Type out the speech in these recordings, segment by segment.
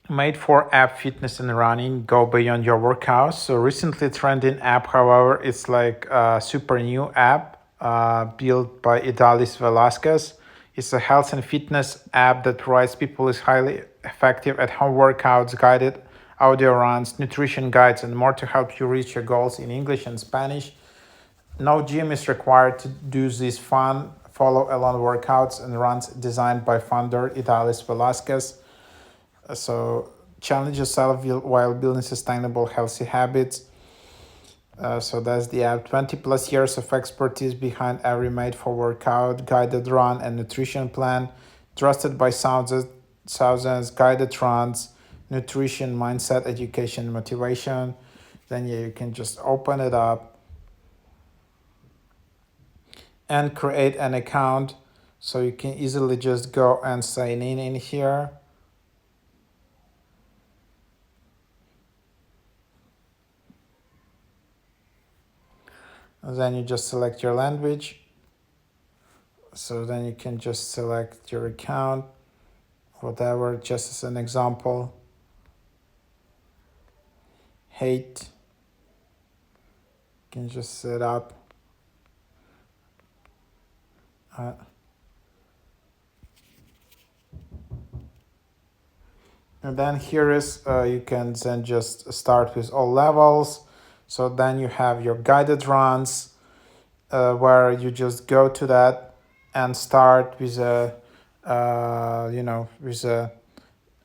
made-for app fitness and running go beyond your workouts. So recently trending app, however, it's like a super new app built by Idalis Velasquez. It's a health and fitness app that provides people with highly effective at home workouts, guided audio runs, nutrition guides, and more to help you reach your goals in English and Spanish. No gym is required to do these fun follow along workouts and runs designed by founder Idalis Velasquez. So challenge yourself while building sustainable, healthy habits. So that's the app. 20 plus years of expertise behind every made-for workout, guided run, and nutrition plan. Trusted by thousands guided runs, nutrition, mindset, education, motivation. Then yeah, you can just open it up and create an account. So you can easily just go and sign in here. And then you just select your language. So then you can just select your account, whatever, just as an example. Hate. You can just set up. And then here is, you can then just start with all levels. So then you have your guided runs, where you just go to that and start with a, with a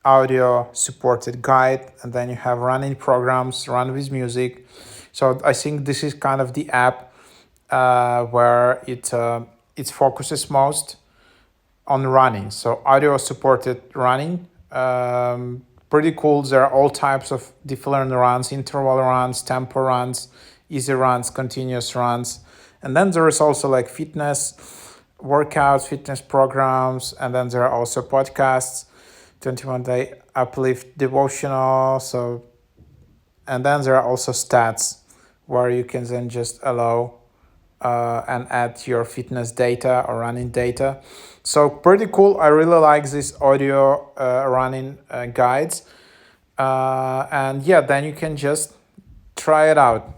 audio supported guide, and then you have running programs, run with music. So I think this is kind of the app where it focuses most on running. So audio supported running, pretty cool. There are all types of different runs: interval runs, tempo runs, easy runs, continuous runs. And then there is also like fitness workouts, fitness programs, and then there are also podcasts, 21-day uplift devotional. So, and then there are also stats where you can then just allow and add your fitness data or running data. So pretty cool. I really like this audio running guides. And yeah, then you can just try it out.